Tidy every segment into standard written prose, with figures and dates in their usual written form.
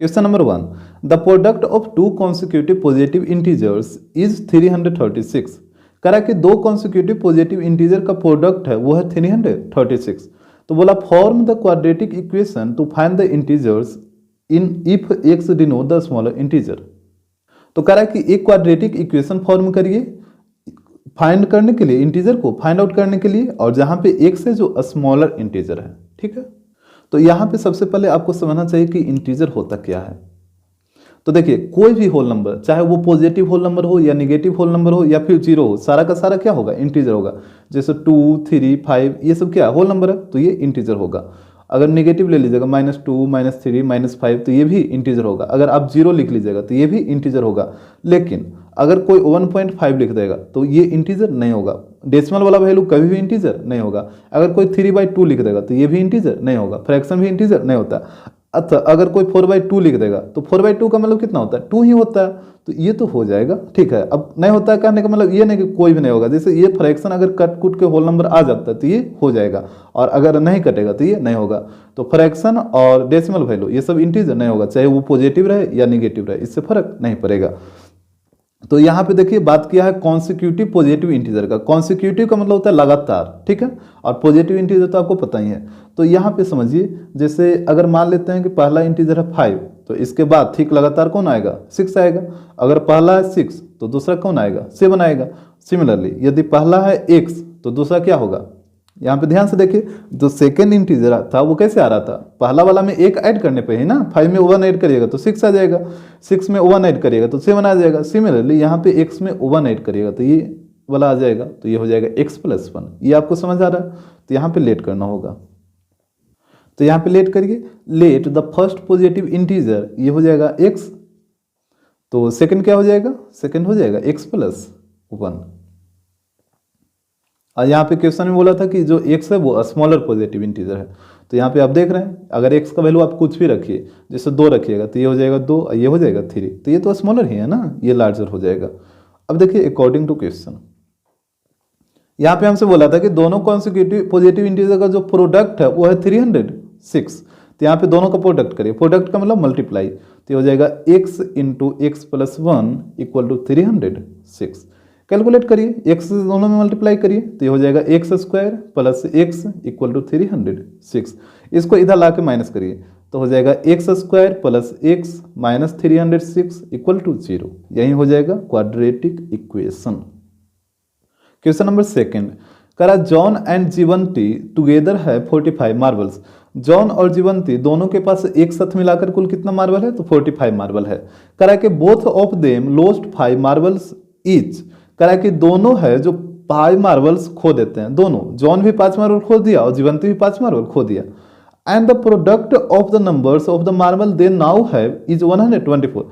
Question number 1, the product of to consecutive positive integers is 336। कह रहा है कि दो कॉन्सिक्यूटिव पॉजिटिव इंटीजर का प्रोडक्ट है वो है 336। तो बोला form the quadratic equation to find the integers in if x denote the smaller integer. तो कह रहा है कि एक क्वाड्रेटिक इक्वेशन फॉर्म करिए फाइंड करने के लिए, इंटीजर को फाइंड आउट करने के लिए, और जहां पे एक्स है जो स्मॉलर इंटीजर है। ठीक है, तो यहाँ पे सबसे पहले आपको समझना चाहिए कि इंटीजर होता क्या है। तो देखिए कोई भी होल नंबर, चाहे वो पॉजिटिव होल नंबर हो या नेगेटिव होल नंबर हो या फिर जीरो हो, सारा का सारा क्या होगा, इंटीजर होगा। जैसे 2, 3, 5 ये सब क्या होल नंबर है, तो ये इंटीजर होगा। अगर नेगेटिव ले लीजिएगा -2, -3, -5 तो ये भी इंटीजर होगा। अगर आप 0 लिख लीजिएगा तो ये भी इंटीजर होगा। लेकिन अगर कोई 1.5 लिख देगा तो ये इंटीजर नहीं होगा। डेसिमल वाला वैल्यू कभी भी इंटीजर नहीं होगा। अगर कोई 3/2 लिख देगा तो ये भी इंटीजर नहीं होगा। फ्रैक्शन भी इंटीजर नहीं होता। अच्छा, अगर कोई 4/2 लिख देगा तो 4/2 का मतलब कितना होता है, 2 ही होता है, तो ये तो हो जाएगा। ठीक है, अब नहीं होता है कहने का मतलब ये नहीं कि कोई भी नहीं होगा। जैसे ये फ्रैक्शन अगर कट कुट के होल नंबर आ जाता है तो ये हो जाएगा, और अगर नहीं कटेगा तो ये नहीं होगा। तो फ्रैक्शन और डेसिमल वैल्यू ये सब इंटीजर नहीं होगा, चाहे वो पॉजिटिव रहे या निगेटिव रहे, इससे फर्क नहीं पड़ेगा। तो यहाँ पे देखिए बात किया है कॉन्सिक्यूटिव पॉजिटिव इंटीजर का। कॉन्सिक्यूटिव का मतलब होता है लगातार, ठीक है, और पॉजिटिव इंटीजर तो आपको पता ही है। तो यहाँ पे समझिए, जैसे अगर मान लेते हैं कि पहला इंटीजर है 5, तो इसके बाद ठीक लगातार कौन आएगा, 6 आएगा। अगर पहला है 6 तो दूसरा कौन आएगा, 7 आएगा। सिमिलरली यदि पहला है x तो दूसरा क्या होगा। यहाँ पे ध्यान से देखिए, जो सेकेंड इंटीजर था वो कैसे आ रहा था, पहला वाला में 1 ऐड करने पे ही ना। 5 में 1 ऐड करिएगा तो 6 आ जाएगा, 6 में 1 ऐड करिएगा तो 7 आ जाएगा। सिमिलरली यहाँ पे x में 1 ऐड करिएगा तो ये वाला आ जाएगा, तो ये हो जाएगा x+1। ये आपको समझ आ रहा है। तो यहाँ पे लेट करना होगा, तो यहाँ पे लेट करिए। Let the first positive integer, ये हो जाएगा x, तो सेकंड क्या हो जाएगा, सेकंड हो जाएगा x+1। और यहाँ पे क्वेश्चन में बोला था कि जो x है वो स्मॉलर पॉजिटिव इंटीजर है। तो यहाँ पे आप देख रहे हैं, अगर x का वैल्यू आप कुछ भी रखिए, जैसे 2 रखिएगा तो ये हो जाएगा 2, ये हो जाएगा 3, तो ये तो स्मॉलर ही है ना, ये लार्जर हो जाएगा। अब देखिए अकॉर्डिंग टू क्वेश्चन, यहाँ पे हमसे बोला था कि दोनों कॉन्सिक्यूटिव पॉजिटिव इंटीजर का जो प्रोडक्ट है वो है 306। तो यहाँ पे दोनों का प्रोडक्ट करिए, प्रोडक्ट का मतलब मल्टीप्लाई, तो ये हो जाएगा x × x+1 = 306। कैलकुलेट करिए, x से दोनों में मल्टीप्लाई करिए तो ये हो जाएगा x² + x = 306। इसको इधर ला के माइनस करिए तो हो जाएगा x² + x - 306 = 0। यही हो जाएगा क्वाड्रेटिक इक्वेशन। क्वेश्चन नंबर 2, कह रहा जॉन एंड जीवंती टुगेदर है 45 मार्बल्स। जॉन और जीवंती दोनों के पास एक साथ मिलाकर कुल कितना मार्बल है, तो 45 मार्बल है। कह रहा है कि both of them lost 5 marbles each. कह रहा है कि दोनों है जो 5 मार्बल्स खो देते हैं, दोनों, जॉन भी 5 मार्बल खो दिया और जीवंती भी 5 मार्बल खो दिया। And the product of the numbers of the marble they now have is 124।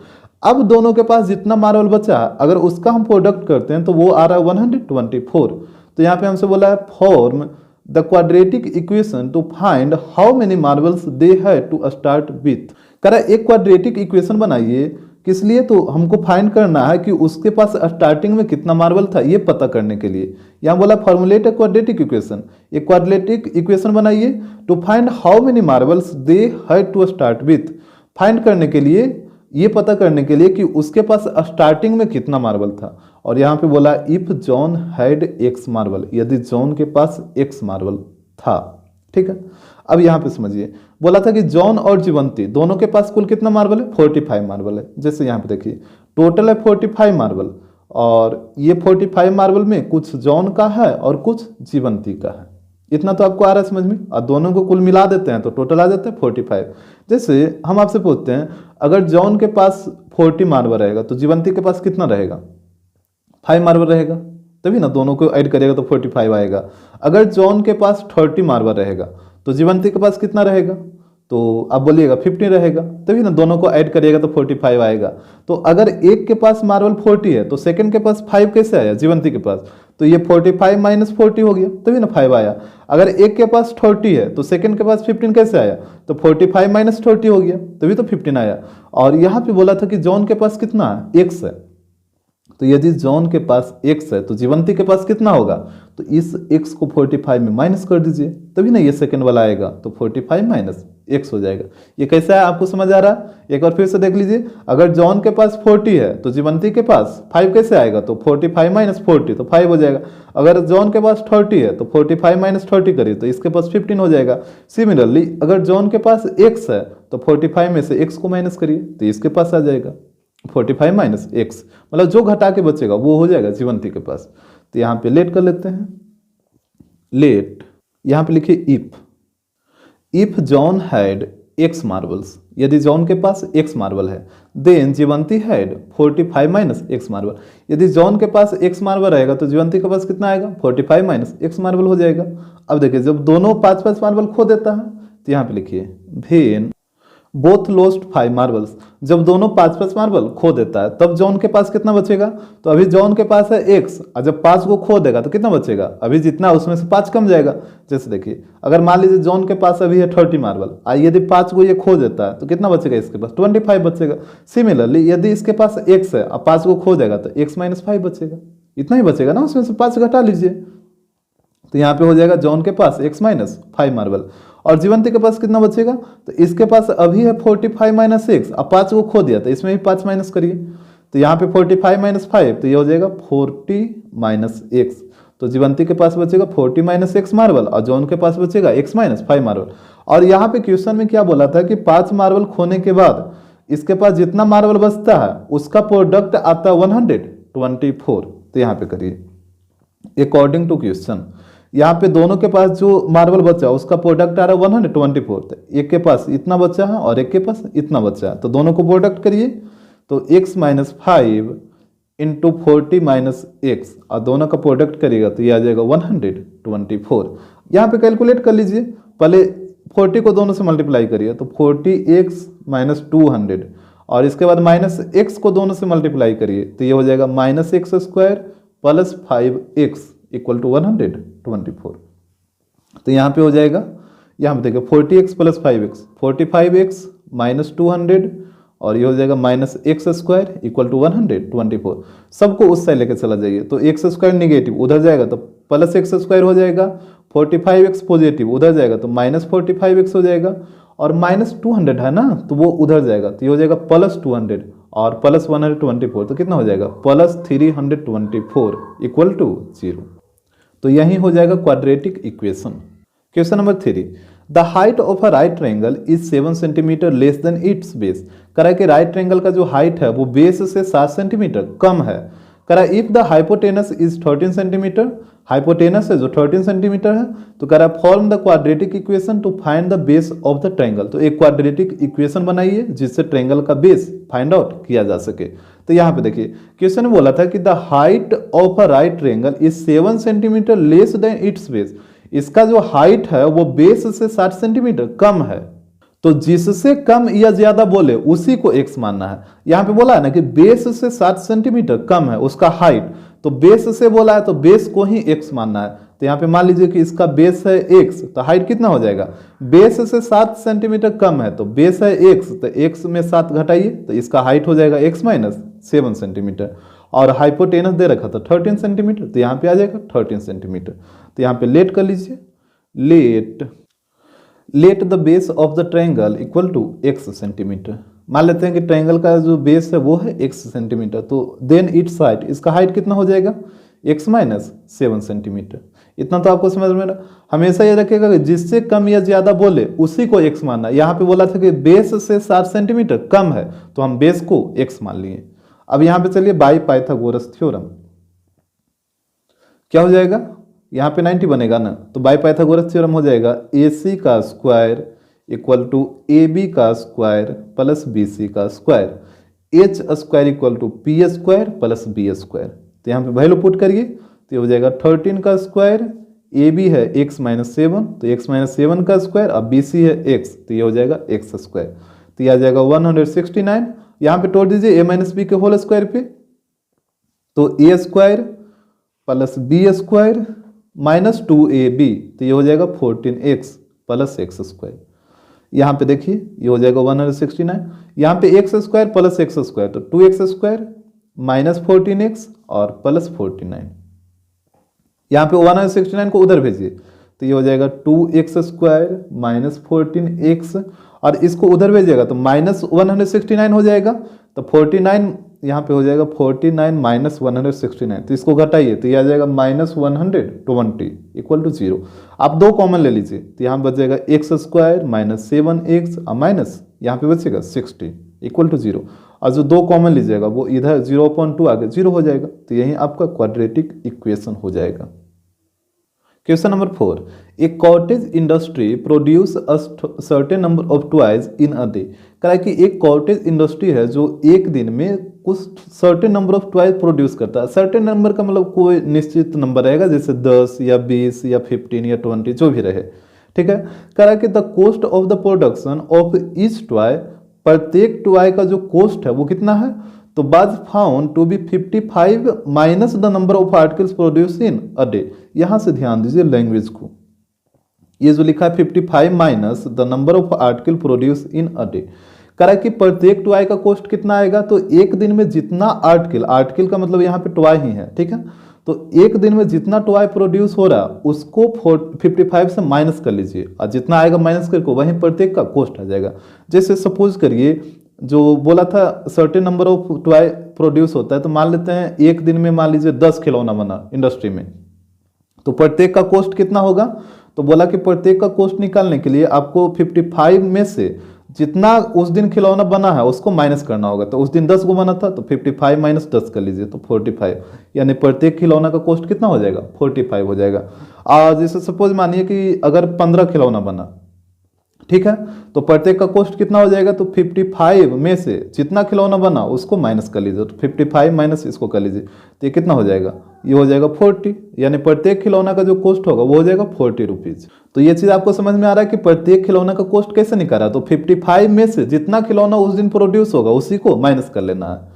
अब दोनों के पास जितना मार्बल बचा है अगर उसका हम प्रोडक्ट करते हैं तो वो आ रहा है 124। तो यहाँ पे हमसे बोला है form the quadratic equation to find how many marbles they है टू स्टार्ट विथ। कह रहा है एक क्वाड्रेटिक इक्वेशन बनाइए, किस लिए, तो हमको फाइंड करना है कि उसके पास स्टार्टिंग में कितना मार्बल था, ये पता करने के लिए। यहाँ बोला फॉर्मुलेट अ क्वाड्रेटिक इक्वेशन, एक क्वाड्रेटिक इक्वेशन बनाइए to find how many marbles they had to start with. Find करने के लिए, ये पता करने के लिए कि उसके पास स्टार्टिंग में कितना मार्बल था। और यहाँ पे बोला if John had x marble, यदि जॉन के पास x मार्बल था। ठीक है, अब यहाँ पे समझिए, बोला था कि जॉन और जीवंती दोनों के पास कुल कितना मार्बल है, 45 मार्बल है। जैसे यहाँ पे देखिए टोटल है 45 मार्बल, और ये 45 मार्बल में कुछ जॉन का है और कुछ जीवंती का है। इतना तो आपको आ रहा है समझ में, और दोनों को कुल मिला देते हैं तो टोटल आ जाता है 45। जैसे हम आपसे पूछते हैं, अगर जॉन के पास 40 मार्बल रहेगा तो जीवंती के पास कितना रहेगा, 5 मार्बल रहेगा, तभी ना दोनों को ऐड करेगा तो 45 आएगा। अगर जॉन के पास 30 मार्बल रहेगा तो जीवंती के पास कितना रहेगा, तो आप बोलिएगा 50 रहेगा, तभी ना दोनों को ऐड करिएगा तो 45 आएगा। तो अगर एक के पास मार्बल 40 है तो सेकंड के पास 5 कैसे आया, जीवंती के पास, तो ये 45 - 40 हो गया, तभी ना 5 आया। अगर एक के पास 30 है तो सेकंड के पास 15 कैसे आया, तो 45 - 30 हो गया, तभी तो 15 आया। और यहाँ पे बोला था कि जॉन के पास कितना है, x है, तो यदि जॉन के पास x है तो जीवंती के पास कितना होगा, तो इस x को 45 में माइनस कर दीजिए, तभी ना ये सेकंड वाला आएगा। तो 45 - एक्स हो जाएगा। ये कैसा है आपको समझ आ रहा है? एक बार फिर से देख लीजिए, अगर जॉन के पास 40 है तो जीवंती के पास 5 कैसे आएगा? तो 45 माइनस 40 तो 5 हो जाएगा। अगर जॉन के पास 30 है तो 45 माइनस 30 करिए तो इसके पास 15 हो जाएगा। सिमिलरली अगर जॉन के पास एक्स है तो 45 में से एक्स को माइनस करिए तो इसके पास आ जाएगा 45 माइनस एक्स, मतलब जो घटा के बचेगा वो हो जाएगा जीवंती के पास। तो यहाँ पे लेट कर लेते हैं, लेट यहाँ पे लिखिए if John had X marbles, यदि जॉन के पास एक्स मार्बल है, then Jivanti had 45 minus X marble. यदि जॉन के पास एक्स मार्बल रहेगा तो जीवंती के पास कितना आएगा? 45 माइनस एक्स मार्बल हो जाएगा। अब देखिए जब दोनों 5-5 मार्बल खो देता है तो यहाँ पे लिखिए भेन बोथ लोस्ट 5 मार्बल्स, जब दोनों 5-5 मार्बल खो देता है तब जॉन के पास कितना बचेगा? तो अभी जॉन के पास है एक्स और जब 5 को खो देगा तो कितना बचेगा? अभी जितना उसमें से 5 कम जाएगा। जैसे देखिए अगर मान लीजिए जॉन के पास अभी है 30 मार्बल, यदि 5 को ये खो देता है तो कितना बचेगा? इसके पास 25 बचेगा। सिमिलरली यदि इसके पास एक्स है और 5 को खो देगा तो एक्स माइनस 5 बचेगा, इतना ही बचेगा ना, उसमें से 5 घटा लीजिए। तो यहाँ पे हो जाएगा जॉन के पास एक्स माइनस 5 मार्बल और जीवंती के पास कितना बचेगा? तो इसके पास अभी है 45 माइनस एक्स और 5 को खो दिया तो इसमें भी 5 माइनस करिए तो यहाँ पे 45 माइनस 5 तो ये हो जाएगा 40 माइनस एक्स। तो जीवंती के पास बचेगा 40 माइनस एक्स मार्बल और जॉन के पास बचेगा एक्स माइनस 5 मार्बल। और यहाँ पे क्वेश्चन में क्या बोला था कि 5 मार्बल खोने के बाद इसके पास जितना मार्बल बचता है उसका प्रोडक्ट आता है 124। तो यहाँ पे करिए अकॉर्डिंग टू क्वेश्चन, यहाँ पे दोनों के पास जो मार्बल बचा उसका प्रोडक्ट आ रहा है 124, तो एक के पास इतना बचा है और एक के पास इतना बचा है, तो दोनों को प्रोडक्ट करिए तो x minus 5 into 40 minus x और दोनों का प्रोडक्ट करिएगा तो ये आ जाएगा 124। यहाँ पे कैलकुलेट कर लीजिए, पहले 40 को दोनों से मल्टीप्लाई करिए तो 40x माइनस 200 और इसके बाद माइनस एक्स को दोनों से मल्टीप्लाई करिए तो ये हो जाएगा minus x square plus 5x equal to 124। तो यहाँ पे हो जाएगा, यहाँ पे देखिए 40x plus 5x 45x minus 200 और ये हो जाएगा minus x square equal to 124। सबको उस साइड लेके चला जाइए तो एक्स स्क्वायर निगेटिव उधर जाएगा तो प्लस एक्स स्क्वायर हो जाएगा, 45x पॉजिटिव उधर जाएगा तो माइनस 45x हो जाएगा और माइनस 200 है ना तो वो उधर जाएगा तो ये हो जाएगा प्लस 200 और प्लस 124 तो कितना हो जाएगा? Plus 324 equal to 0। तो यही हो जाएगा quadratic equation. Question number 3, the height of a right triangle is 7 centimetre less than its base. करा कि राइट ट्रायंगल का जो हाइट है वो बेस से 7 सेंटीमीटर कम है। करा if the hypotenuse is 13 centimetre, hypotenuse है जो 13 सेंटीमीटर है, तो करा form the quadratic equation to find the base of the triangle. तो एक क्वाड्रेटिक इक्वेशन बनाइए जिससे ट्रायंगल का बेस फाइंड आउट किया जा सके। तो यहाँ पे देखिए क्वेश्चन में बोला था कि the height of a right triangle is 7 centimetre less than its base. इसका जो हाइट है वो बेस से 60 सेंटीमीटर कम है, तो जिससे कम या ज्यादा बोले उसी को x मानना है। यहाँ पे बोला है ना कि बेस से 60 सेंटीमीटर कम है उसका हाइट, तो बेस से बोला है तो बेस को ही x मानना है। तो यहाँ पे मान लीजिए कि इसका बेस है x तो हाइट कितना हो जाएगा? बेस से 7 सेंटीमीटर कम है तो बेस है x तो x में 7 घटाइए तो इसका हाइट हो जाएगा x माइनस 7 सेंटीमीटर और हाइपोटेनस दे रखा था 13 सेंटीमीटर तो यहाँ पे आ जाएगा 13 सेंटीमीटर। तो यहाँ पे लेट कर लीजिए, let the base of the triangle equal to x centimetre. मान लेते हैं कि ट्रायंगल का जो बेस है वो है x सेंटीमीटर, तो देन इट्स हाइट, इसका हाइट कितना हो जाएगा? x minus 7 centimetre. इतना तो आपको समझ में ना, हमेशा ये रखिएगा कि जिससे कम या ज्यादा बोले उसी को x मानना। यहाँ पे बोला था कि बेस से 60 सेंटीमीटर कम है तो हम बेस को x मान लिए। अब यहाँ पे चलिए बाई पाइथागोरस थ्योरम, क्या हो जाएगा? यहाँ पे 90 बनेगा ना, तो बाई पाइथागोरस थ्योरम हो जाएगा AC का स्क्वायर इक्वल टू AB का स्क्वायर प्लस BC का square, H square equal to P square plus B square. तो यहाँ पे वैल्यू पुट करिए तो ये हो जाएगा 13 का स्क्वायर, AB है x माइनस 7 तो x माइनस 7 का स्क्वायर, अब BC है x तो ये हो जाएगा x स्क्वायर। तो ये आ जाएगा 169। यहाँ पे तोड़ दीजिए a माइनस बी के होल स्क्वायर पे, तो a square plus b square minus 2ab तो ये हो जाएगा 14x प्लस x स्क्वायर। यहाँ पे देखिए ये हो जाएगा 169, यहाँ पे x square plus x square तो 2x स्क्वायर माइनस 14x और प्लस 49। यहाँ पे 169 को उधर भेजिए तो ये हो जाएगा 2x स्क्वायर माइनस 14x और इसको उधर भेजिएगा तो -169 हो जाएगा। तो 49 यहाँ पे हो जाएगा 49 माइनस 169, तो इसको घटाइए तो ये आ जाएगा -120 इक्वल टू 0। आप दो कॉमन ले लीजिए तो यहाँ बच जाएगा x² माइनस 7x माइनस यहाँ पे बचेगा 60 इक्वल टू 0। और जो दो कॉमन लीजिएगा वो इधर 0.2 आगे 0 हो जाएगा, तो यही आपका क्वाड्रेटिक इक्वेशन हो जाएगा। Question number 4, A cottage industry produce a certain number of toys in a day. कह रहा है कि एक कॉटेज इंडस्ट्री है जो एक दिन में कुछ certain number of toys produce करता है। सर्टेन नंबर का मतलब कोई निश्चित नंबर रहेगा, जैसे 10 या 20 या 15 या 20 जो भी रहे, ठीक है। कह रहा है कि the cost of the production of each toy, प्रत्येक टॉय का जो कॉस्ट है वो कितना है, तो was found to be 55 minus the number of articles produce in a day. यहां से ध्यान दीजिए लैंग्वेज को, ये जो लिखा है 55 minus the number of article produce in a day. कह रहा है कि प्रत्येक टॉय का कॉस्ट कितना आएगा, तो एक दिन में जितना आर्टिकल, आर्टिकल का मतलब यहाँ पे टॉय ही है, ठीक है। तो एक दिन में जितना टॉय प्रोड्यूस हो रहा उसको 55 से माइनस कर लीजिए, और जितना आएगा माइनस करके वहीं प्रत्येक का कॉस्ट आ जाएगा। जैसे सपोज करिए जो बोला था certain number of toy produce होता है, तो मान लेते हैं एक दिन में मान लीजिए 10 खिलौना बना इंडस्ट्री में, तो प्रत्येक का कॉस्ट कितना होगा, तो बोला कि प्रत्येक का कॉस्ट निकालने के लिए आपको 55 में से जितना उस दिन खिलौना बना है उसको माइनस करना होगा। तो उस दिन 10 को बना था तो 55 माइनस 10 कर लीजिए तो 45, यानी प्रत्येक खिलौना का कॉस्ट कितना हो जाएगा, 45 हो जाएगा। और जैसे सपोज मानिए कि अगर 15 खिलौना बना, ठीक है, तो प्रत्येक का कॉस्ट कितना हो जाएगा, तो 55 में से जितना खिलौना बना उसको माइनस कर लीजिए, तो 55 माइनस इसको कर लीजिए, तो ये कितना हो जाएगा, ये हो जाएगा 40, यानी प्रत्येक खिलौना का जो कॉस्ट होगा वो हो जाएगा 40 रुपीज। तो ये चीज आपको समझ में आ रहा है कि प्रत्येक खिलौना का कॉस्ट कैसे निकाला, तो 55 में से जितना खिलौना उस दिन प्रोड्यूस होगा उसी को माइनस कर लेना है।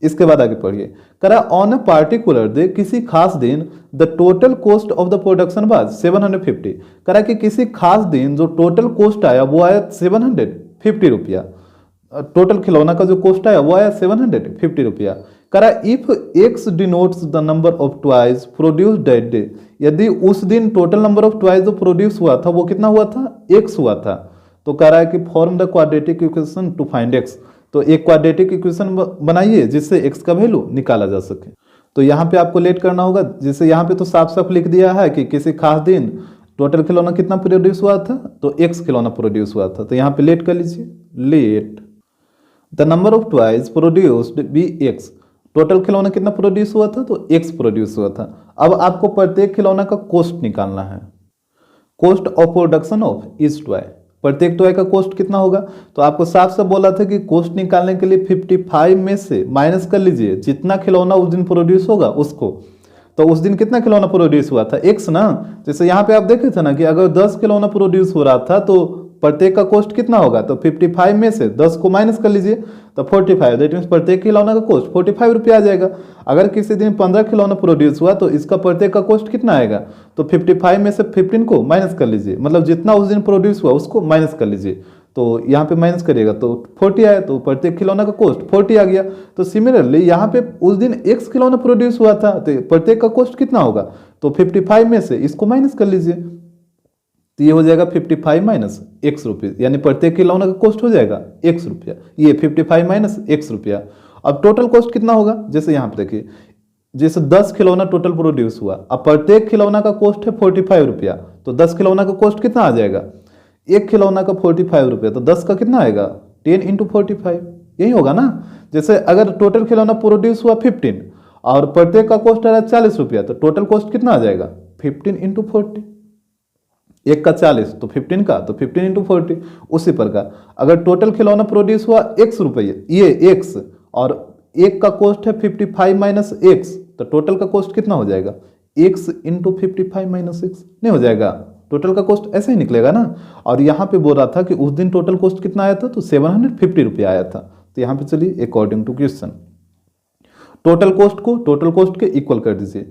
इसके बाद आगे पढ़िए, करा ऑन अ पार्टिकुलर डे, किसी खास दिन the total cost of the production was 750। करा कि किसी खास दिन जो टोटल कॉस्ट आया वो आया 750 रुपया, टोटल खिलौना का जो कॉस्ट आया वो आया 750 रुपया। करा if x denotes the number of toys produce that day, यदि उस दिन टोटल नंबर ऑफ टॉयज जो प्रोड्यूस हुआ था वो कितना हुआ था, एक्स हुआ था। तो कह रहा है कि form the quadratic equation to find x, तो एक क्वाड्रेटिक इक्वेशन बनाइए जिससे x का वैल्यू निकाला जा सके। तो यहाँ पे आपको लेट करना होगा, जैसे यहाँ पे तो साफ साफ लिख दिया है कि किसी खास दिन टोटल खिलौना कितना प्रोड्यूस हुआ था, तो x खिलौना प्रोड्यूस हुआ था, तो यहाँ पे लेट कर लीजिए, let the number of toys produced be x, total खिलौना कितना प्रोड्यूस हुआ था, तो x प्रोड्यूस हुआ था। अब आपको प्रत्येक खिलौना का कॉस्ट निकालना है, cost of production of each toy, प्रत्येक टॉय का कॉस्ट कितना होगा, तो आपको साफ साफ बोला था कि कॉस्ट निकालने के लिए 55 में से माइनस कर लीजिए जितना खिलौना उस दिन प्रोड्यूस होगा उसको। तो उस दिन कितना खिलौना प्रोड्यूस हुआ था, एक्स ना। जैसे यहाँ पे आप देखे थे ना कि अगर 10 खिलौना प्रोड्यूस हो रहा था तो प्रत्येक का कॉस्ट कितना होगा, तो 55 में से 10 को माइनस कर लीजिए तो 45, दैट मीन्स प्रत्येक खिलौना का कॉस्ट 45 रुपया आ जाएगा। अगर किसी दिन 15 खिलौना प्रोड्यूस हुआ तो इसका प्रत्येक का कॉस्ट कितना आएगा, तो 55 में से 15 को माइनस कर लीजिए, मतलब जितना उस दिन प्रोड्यूस हुआ उसको माइनस कर लीजिए। तो यहाँ पे माइनस करिएगा तो 40 आया, तो प्रत्येक खिलौना का कॉस्ट 40 आ गया। तो सिमिलरली यहाँ पे उस दिन x खिलौना प्रोड्यूस हुआ था तो प्रत्येक का कॉस्ट कितना होगा, तो 55 में से इसको माइनस कर लीजिए, तो ये हो जाएगा 55 माइनस x रुपये, यानी प्रत्येक खिलौना का कॉस्ट हो जाएगा x रुपया, ये 55 माइनस x रुपया। अब टोटल कॉस्ट कितना होगा, जैसे यहाँ पे देखिए, जैसे 10 खिलौना टोटल प्रोड्यूस हुआ, अब प्रत्येक खिलौना का कॉस्ट है 45 रुपया, तो 10 खिलौना का कॉस्ट कितना आ जाएगा, एक खिलौना का 45 रुपया, तो 10 का कितना आएगा, 10 इंटू 45, यही होगा ना। जैसे अगर टोटल खिलौना प्रोड्यूस हुआ 15 और प्रत्येक का कॉस्ट आ रहा है 40 रुपया, तो टोटल कॉस्ट कितना आ जाएगा, 15 इंटू 40, एक का 40 तो 15 का, तो 15 इंटू 40। उसी प्रकार अगर टोटल खिलौना प्रोड्यूस हुआ x रुपये, ये x, और एक का कॉस्ट है 55 माइनस x, तो टोटल का कॉस्ट कितना हो जाएगा, x इंटू 55 माइनस x, नहीं हो जाएगा, टोटल का कॉस्ट ऐसे ही निकलेगा ना। और यहाँ पे बोल रहा था कि उस दिन टोटल कॉस्ट कितना आया था, तो 750 रुपया आया था। तो यहाँ पे चलिए according to question total cost को टोटल कॉस्ट के इक्वल कर दीजिए।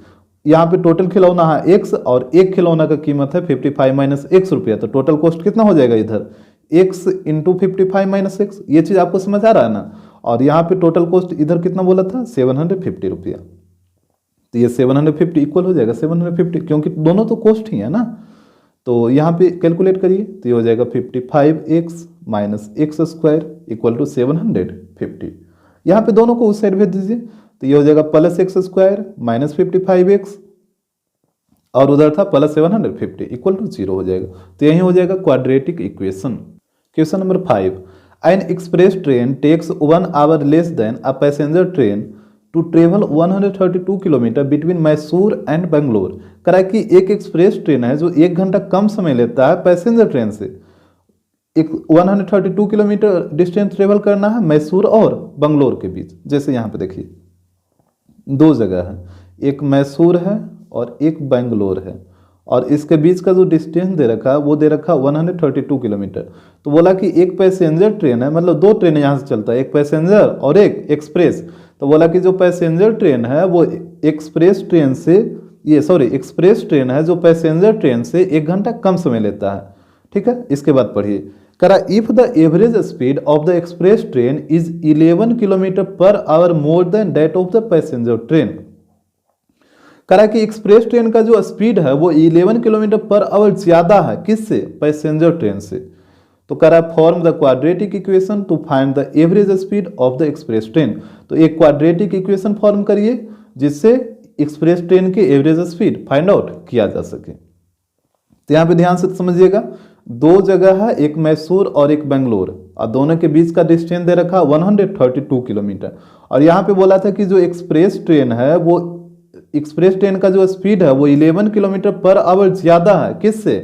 यहाँ पे टोटल खिलौना है x और एक खिलौना का कीमत है 55 माइनस x रुपया, तो टोटल कॉस्ट कितना हो जाएगा इधर, x इंटू 55 माइनस x, ये चीज आपको समझ आ रहा है ना। और यहाँ पे टोटल कॉस्ट इधर कितना बोला था, 750 रुपया, तो ये 750 इक्वल हो जाएगा 750, क्योंकि दोनों तो कॉस्ट ही है ना। तो यहाँ पे कैलकुलेट करिए तो ये हो जाएगा 55x minus x square equal to 750। यहाँ पे दोनों को उस साइड भेज दीजिए तो ये हो जाएगा plus x square minus 55x और उधर था प्लस 750 इक्वल टू 0 हो जाएगा। तो यही हो जाएगा quadratic equation. Question number 5, an express train takes 1 hour less than a passenger train to travel 132 kilometre between Mysore and Bangalore. करा कि एक एक्सप्रेस ट्रेन है जो 1 घंटा कम समय लेता है पैसेंजर ट्रेन से, एक 132 किलोमीटर डिस्टेंस ट्रेवल करना है मैसूर और बंगलोर के बीच। जैसे यहाँ पे देखिए दो जगह है, एक मैसूर है और एक बेंगलोर है, और इसके बीच का जो डिस्टेंस दे रखा है वो दे रखा 132 किलोमीटर। तो बोला कि एक पैसेंजर ट्रेन है, मतलब दो ट्रेन यहाँ से चलता है, एक पैसेंजर और एक एक्सप्रेस। तो बोला कि जो पैसेंजर ट्रेन है वो एक्सप्रेस ट्रेन से एक्सप्रेस ट्रेन है जो पैसेंजर ट्रेन से 1 घंटा कम समय लेता है। ठीक है, इसके बाद पढ़िए, करा if the average speed of the express train is 11 kilometre per hour more than that of the passenger train. करा कि एक्सप्रेस ट्रेन का जो स्पीड है वो 11 किलोमीटर पर आवर ज्यादा है, किससे? पैसेंजर ट्रेन से। तो करा form the quadratic equation to find the average speed of the express train. तो एक क्वाड्रेटिक इक्वेशन फॉर्म करिए जिससे एक्सप्रेस ट्रेन के एवरेज स्पीड फाइंड आउट किया जा सके। तो यहाँ पे ध्यान से समझिएगा, दो जगह है, एक मैसूर और एक बेंगलोर, और दोनों के बीच का डिस्टेंस दे रखा 132 किलोमीटर। और यहाँ पे बोला था कि जो एक्सप्रेस ट्रेन है वो एक्सप्रेस ट्रेन का जो स्पीड है वो 11 किलोमीटर पर आवर ज्यादा है, किससे?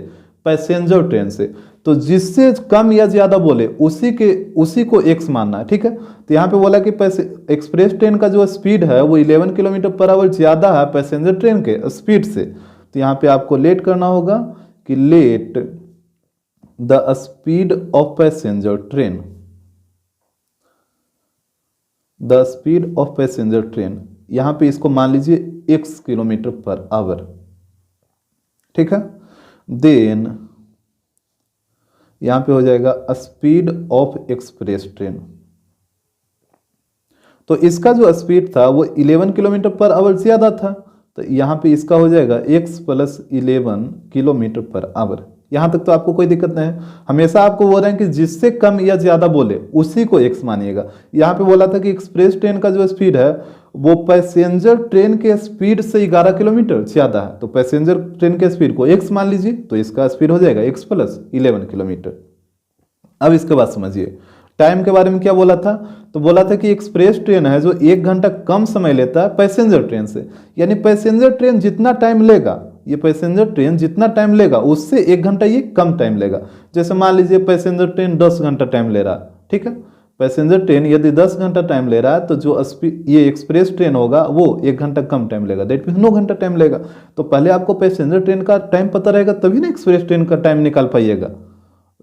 पैसेंजर ट्रेन से। तो जिससे कम या ज्यादा बोले उसी को एक्स मानना है। ठीक है, तो यहाँ पे बोला कि एक्सप्रेस ट्रेन का जो स्पीड है वो 11 किलोमीटर पर आवर ज्यादा है पैसेंजर ट्रेन के स्पीड से। तो यहाँ पे आपको लेट करना होगा कि late the speed of passenger train, the speed of passenger train, यहां पे इसको मान लीजिए x किलोमीटर पर आवर। ठीक है, देन यहां पे हो जाएगा स्पीड ऑफ एक्सप्रेस ट्रेन। तो इसका जो स्पीड था वो 11 किलोमीटर पर आवर ज्यादा था, तो यहां पे इसका हो जाएगा x plus 11 kilometre per our. यहां तक तो आपको कोई दिक्कत नहीं है, हमेशा आपको बोल रहे हैं कि जिससे कम या ज्यादा बोले उसी को x मानिएगा। यहां पे बोला था कि एक्सप्रेस ट्रेन का जो स्पीड है वो पैसेंजर ट्रेन के स्पीड से 11 किलोमीटर ज्यादा है, तो पैसेंजर ट्रेन के स्पीड को x मान लीजिए, तो इसका स्पीड हो जाएगा x प्लस 11 किलोमीटर। अब इसके बाद समझिए टाइम के बारे में क्या बोला था। तो बोला था कि एक्सप्रेस ट्रेन है जो 1 घंटा कम समय लेता है पैसेंजर ट्रेन से, यानी पैसेंजर ट्रेन जितना टाइम लेगा, ये पैसेंजर ट्रेन जितना टाइम लेगा उससे 1 घंटा ये कम टाइम लेगा। जैसे मान लीजिए पैसेंजर ट्रेन 10 घंटा टाइम ले रहा है, ठीक है, पैसेंजर ट्रेन यदि 10 घंटा टाइम ले रहा है तो जो ये एक्सप्रेस ट्रेन होगा वो 1 घंटा कम टाइम लेगा, दैट मीन 9 घंटा टाइम लेगा। तो पहले आपको पैसेंजर ट्रेन का टाइम पता रहेगा तभी ना एक्सप्रेस ट्रेन का टाइम निकाल पाइएगा।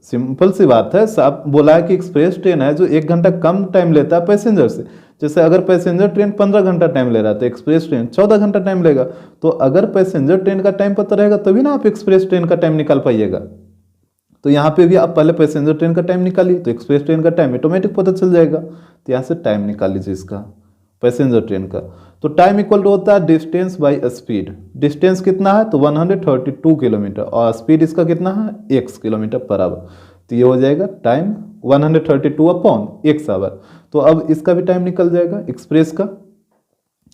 सिंपल सी बात है, साहब बोला है कि एक्सप्रेस ट्रेन है जो 1 घंटा कम टाइम लेता है पैसेंजर से। जैसे अगर पैसेंजर ट्रेन 15 घंटा टाइम ले रहा है तो एक्सप्रेस ट्रेन 14 घंटा टाइम लेगा। तो अगर पैसेंजर ट्रेन का टाइम पता रहेगा तभी ना आप एक्सप्रेस ट्रेन का टाइम निकाल पाइएगा। तो यहाँ पे भी आप पहले पैसेंजर ट्रेन का टाइम निकालिए तो एक्सप्रेस ट्रेन का टाइम ऑटोमेटिक पता चल जाएगा। तो यहाँ से टाइम निकाल लीजिए इसका पैसेंजर ट्रेन का। तो टाइम इक्वल टू होता है डिस्टेंस बाई स्पीड। डिस्टेंस कितना है तो 132 किलोमीटर और स्पीड इसका कितना है x किलोमीटर पर आवर। तो ये हो जाएगा टाइम 132 अपॉन x आवर। तो अब इसका भी टाइम निकल जाएगा एक्सप्रेस का।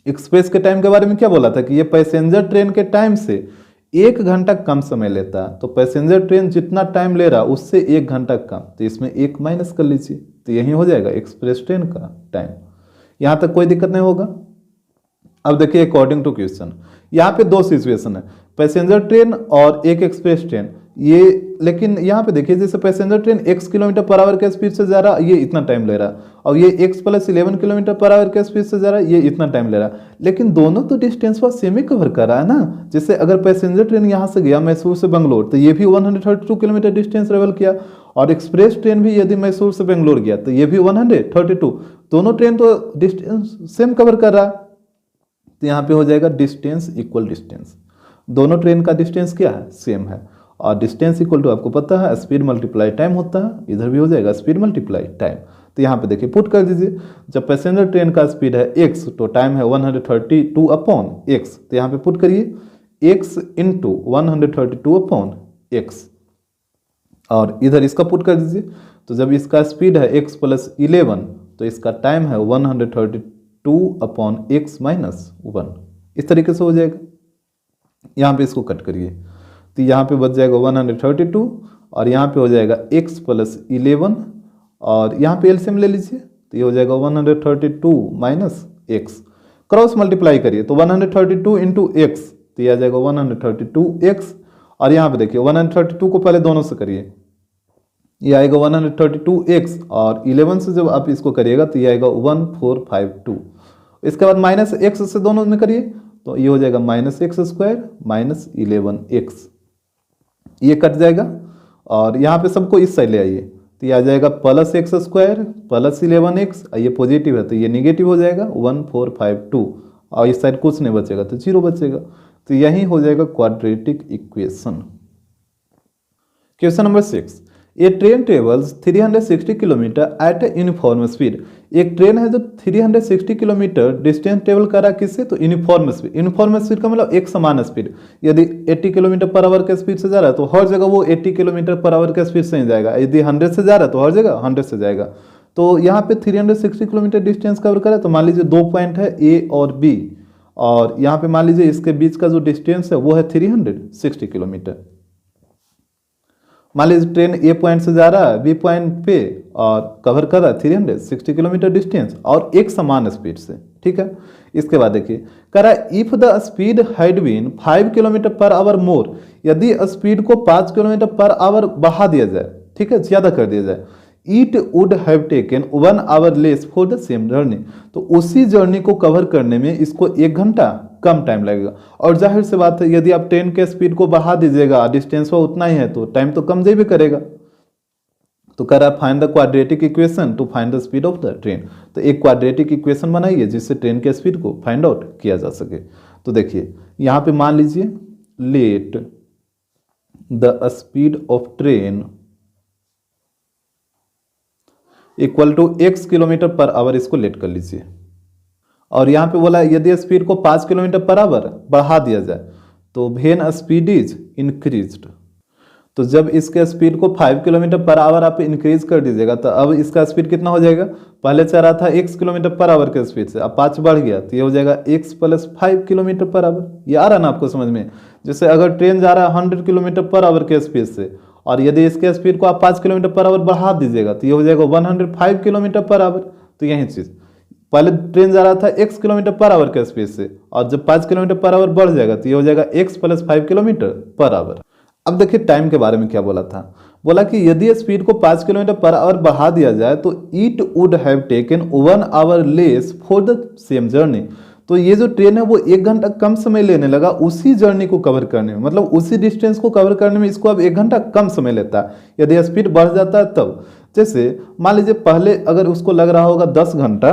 एक्सप्रेस के टाइम के बारे में क्या बोला था कि ये पैसेंजर ट्रेन के टाइम से 1 घंटा कम समय लेता है। तो पैसेंजर ट्रेन जितना टाइम ले रहा उससे 1 घंटा कम, तो इसमें 1 माइनस कर लीजिए, तो यही हो जाएगा एक्सप्रेस ट्रेन का टाइम। यहां तक कोई दिक्कत नहीं होगा। अब देखिए अकॉर्डिंग टू क्वेश्चन, यहाँ पे 2 सिचुएशन है, पैसेंजर ट्रेन और एक एक्सप्रेस ट्रेन। ये लेकिन यहाँ पे देखिए जैसे passenger train x kilometre per our के स्पीड से जा रहा है, ये इतना टाइम ले रहा है, और ये x plus 11 kilometre per our के स्पीड से जा रहा है, ये इतना टाइम ले रहा है। लेकिन दोनों तो डिस्टेंस पर सेम ही कवर कर रहा है ना। जैसे अगर पैसेंजर ट्रेन यहाँ से गया मैसूर से बेंगलोर तो ये भी 132 किलोमीटर डिस्टेंस ट्रेवल किया, और एक्सप्रेस ट्रेन भी यदि मैसूर से बेंगलोर गया तो ये भी 132, दोनों ट्रेन तो डिस्टेंस सेम कवर कर रहा है। तो यहाँ पे हो जाएगा डिस्टेंस इक्वल डिस्टेंस, दोनों ट्रेन का डिस्टेंस क्या है सेम है, और डिस्टेंस इक्वल टू आपको पता है स्पीड मल्टीप्लाई टाइम होता है, इधर भी हो जाएगा स्पीड मल्टीप्लाई टाइम। तो यहाँ पे देखिए पुट कर दीजिए, जब पैसेंजर ट्रेन का स्पीड है x तो टाइम है 132 अपॉन x, तो यहाँ पे पुट करिए x इंटू 132 अपॉन एक्स, और इधर इसका पुट कर दीजिए। तो जब इसका स्पीड है x + 11 तो इसका टाइम है 132/x-1, इस तरीके से हो जाएगा। यहाँ पे इसको कट करिए तो यहाँ पे बच जाएगा 132 और यहाँ पे हो जाएगा x + 11 और यहाँ पे एलसीएम ले लीजिए तो ये हो जाएगा 132 - x, क्रॉस मल्टीप्लाई करिए तो 132 × x तो ये आ जाएगा 132x, और यहाँ पे देखिए 132 को पहले दोनों से करिए, ये आएगा 132x और 11 से जब आप इसको करिएगा तो ये आएगा 1452। इसके बाद -x से दोनों में करिए तो ये हो जाएगा -x² - 11x, ये कट जाएगा और यहाँ पे सबको इस साइड ले आइए तो ये आ जाएगा +x² + 11x, ये पॉजिटिव है तो ये निगेटिव हो जाएगा 1452 और इस साइड कुछ नहीं बचेगा तो 0 बचेगा। तो यही हो जाएगा quadratic equation. Question number 6, a train travels 360 kilometre at a uniform speed. एक ट्रेन है जो 360 किलोमीटर डिस्टेंस ट्रेवल कर रहा है, किससे? तो यूनिफॉर्म स्पीड। यूनिफॉर्म स्पीड का मतलब एक समान स्पीड। यदि 80 किलोमीटर पर आवर के स्पीड से जा रहा है तो हर जगह वो 80 किलोमीटर पर आवर के स्पीड से ही जाएगा। यदि 100 से जा रहा है तो हर जगह 100 से जाएगा। तो यहाँ पे 360 किलोमीटर डिस्टेंस कवर करा तो मान लीजिए 2 पॉइंट है ए और बी, और यहाँ पे मान लीजिए इसके बीच का जो डिस्टेंस है वो है 360 किलोमीटर। मान लीजिए ट्रेन ए पॉइंट से जा रहा है बी पॉइंट पे और कवर कर रहा है 360 किलोमीटर डिस्टेंस और एक समान स्पीड से, ठीक है। इसके बाद देखिए कह रहा है if the speed had been 5 kilometre per hour more, यदि स्पीड को 5 किलोमीटर पर आवर बढ़ा दिया जाए, ठीक है, ज्यादा कर दिया जाए, it would have taken 1 hour less for the same journey, तो उसी जर्नी को कवर करने में इसको 1 घंटा कम टाइम लगेगा। और जाहिर सी बात है यदि आप ट्रेन के स्पीड को बढ़ा दीजिएगा, डिस्टेंस वो उतना ही है तो टाइम तो कम भी करेगा। तो कह रहा है find the quadratic equation to find the speed of the train. तो एक क्वाड्रेटिक इक्वेशन बनाइए जिससे ट्रेन के स्पीड को फाइंड आउट किया जा सके। तो देखिए यहाँ पे मान लीजिए let the speed of train equal to x kilometre per hour, इसको लेट कर लीजिए। और यहाँ पे बोला यदि स्पीड को 5 किलोमीटर पर आवर बढ़ा दिया जाए तो व्हेन स्पीड इज इंक्रीज्ड, तो जब इसके स्पीड को 5 किलोमीटर पर आवर आप इंक्रीज कर दीजिएगा तो अब इसका स्पीड कितना हो जाएगा? पहले चल रहा था x किलोमीटर पर आवर के स्पीड से, अब 5 बढ़ गया तो ये हो जाएगा x + 5 किलोमीटर पर आवर। ये आ रहा ना आपको समझ में? जैसे अगर ट्रेन जा रहा है 100 किलोमीटर पर आवर के स्पीड से और यदि इसके स्पीड को आप 5 किलोमीटर पर आवर बढ़ा दीजिएगा तो ये हो जाएगा 105 किलोमीटर पर आवर। तो यही चीज़, पहले ट्रेन जा रहा था x किलोमीटर पर आवर के स्पीड से और जब 5 किलोमीटर पर आवर बढ़ जाएगा तो ये हो जाएगा x + 5 किलोमीटर पर आवर। अब देखिए टाइम के बारे में क्या बोला था, बोला कि यदि स्पीड को 5 किलोमीटर पर आवर बढ़ा दिया जाए तो it would have taken 1 hour less for the same journey. तो ये जो ट्रेन है वो 1 घंटा कम समय लेने लगा उसी जर्नी को कवर करने में, मतलब उसी डिस्टेंस को कवर करने में इसको अब 1 घंटा कम समय लेता है यदि स्पीड बढ़ जाता है तब। जैसे मान लीजिए पहले अगर उसको लग रहा होगा 10 घंटा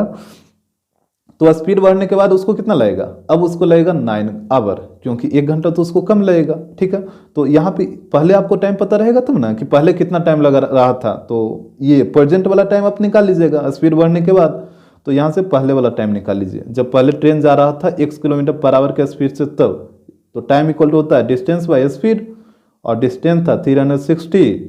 तो स्पीड बढ़ने के बाद उसको कितना लगेगा? अब उसको लगेगा 9 आवर, क्योंकि 1 घंटा तो उसको कम लगेगा, ठीक है। तो यहाँ पे पहले आपको टाइम पता रहेगा तब ना कि पहले कितना टाइम लग रहा था, तो ये प्रेजेंट वाला टाइम आप निकाल लीजिएगा स्पीड बढ़ने के बाद। तो यहाँ से पहले वाला टाइम निकाल लीजिए, जब पहले ट्रेन जा रहा था x किलोमीटर पर आवर के स्पीड से तब, तो टाइम इक्वल टू होता है डिस्टेंस बाय स्पीड, और डिस्टेंस था 360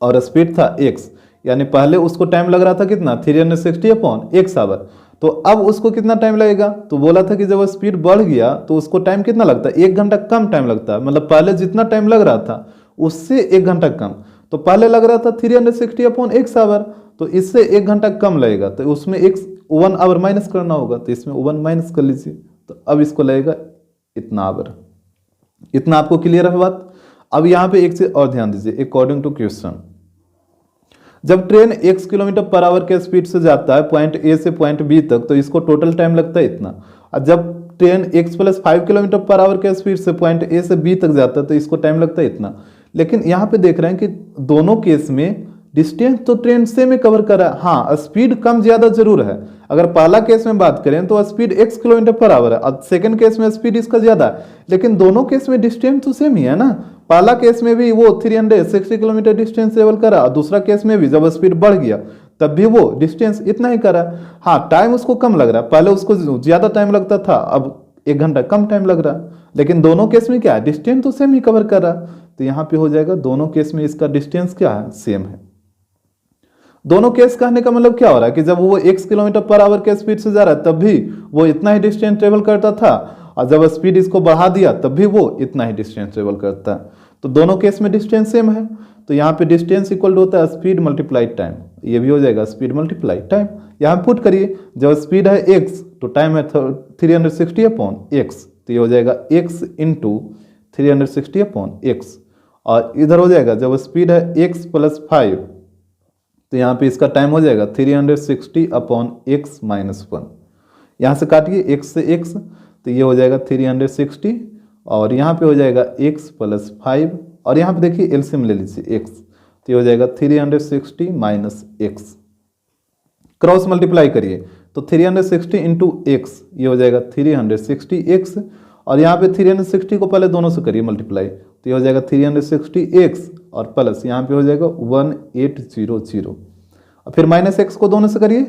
और स्पीड था x, यानी पहले उसको टाइम लग रहा था कितना? 360/x our. तो अब उसको कितना टाइम लगेगा? तो बोला था कि जब स्पीड बढ़ गया तो उसको टाइम कितना लगता है? 1 घंटा कम टाइम लगता है, मतलब पहले जितना टाइम लग रहा था उससे 1 घंटा कम। तो पहले लग रहा था 360/x आवर, तो इससे 1 घंटा कम लगेगा, तो उसमें 1 आवर माइनस करना होगा, तो इसमें 1 माइनस कर लीजिए, तो अब इसको लगेगा इतना आवर। इतना आपको क्लियर है बात? अब यहाँ पे एक चीज और ध्यान दीजिए, अकॉर्डिंग टू क्वेश्चन, जब train x kilometre per our के स्पीड से जाता है पॉइंट ए से पॉइंट बी तक तो इसको टोटल टाइम लगता है इतना, और जब train x + 5 kilometre per our के स्पीड से पॉइंट ए से बी तक जाता है तो इसको टाइम लगता है इतना। लेकिन यहाँ पे देख रहे हैं कि दोनों केस में डिस्टेंस तो ट्रेन सेम ही कवर कर रहा है, हाँ स्पीड कम ज्यादा जरूर है। अगर पहला केस में बात करें तो speed x kilometre per our है और सेकंड केस में स्पीड इसका ज्यादा है, लेकिन दोनों केस में डिस्टेंस तो सेम ही है ना। पहला केस में भी वो 360 किलोमीटर डिस्टेंस ट्रेवल करा और दूसरा केस में भी जब स्पीड बढ़ गया तब भी वो डिस्टेंस इतना ही करा। हाँ टाइम उसको कम लग रहा है, पहले उसको ज्यादा टाइम लगता था, अब 1 घंटा कम टाइम लग रहा, लेकिन दोनों केस में क्या है, डिस्टेंस तो सेम ही कवर कर रहा। तो यहाँ पे हो जाएगा दोनों केस में इसका डिस्टेंस क्या है, सेम है। दोनों केस कहने का मतलब क्या हो रहा है कि जब वो x किलोमीटर पर आवर के स्पीड से जा रहा है तब भी वो इतना ही डिस्टेंस ट्रेवल करता था, और जब स्पीड इसको बढ़ा दिया तब भी वो इतना ही डिस्टेंस ट्रेवल करता है। तो दोनों केस में डिस्टेंस सेम है, तो यहाँ पे डिस्टेंस इक्वल टू होता है स्पीड मल्टीप्लाई टाइम। ये भी हो जाएगा स्पीड मल्टीप्लाई टाइम। यहाँ पुट करिए, जब स्पीड है x तो टाइम है 360 अपॉन x, तो ये हो जाएगा x इंटू 360 अपॉन x। और इधर हो जाएगा जब स्पीड है x प्लस 5, तो यहाँ पे इसका टाइम हो जाएगा 360 अपॉन x माइनस 1। यहाँ से काटिए x से x, तो ये हो जाएगा 360, और यहाँ पे हो जाएगा x प्लस 5, और यहाँ पे देखिए एलसीएम ले लीजिए x, तो ये हो जाएगा 360 माइनस x। क्रॉस मल्टीप्लाई करिए तो 360 इंटू एक्स, ये हो जाएगा 360x, और यहाँ पे 360 को पहले दोनों से करिए मल्टीप्लाई, तो ये हो जाएगा 360x, और प्लस यहाँ पे हो जाएगा 1800, और फिर माइनस x को दोनों से करिए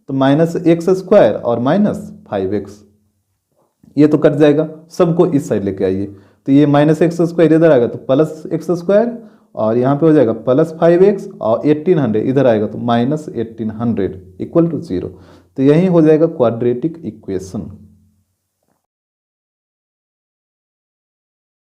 तो माइनस एक्स स्क्वायर और माइनस 5x, ये तो कट जाएगा, सबको इस साइड लेके आइए, तो ये माइनस एक्स स्क्वायर इधर आएगा तो प्लस एक्स स्क्वायर, और यहाँ पे हो जाएगा प्लस 5x, और 1800 इधर आएगा तो माइनस 1800 इक्वल टू 0। तो यही हो जाएगा क्वाड्रेटिक इक्वेशन।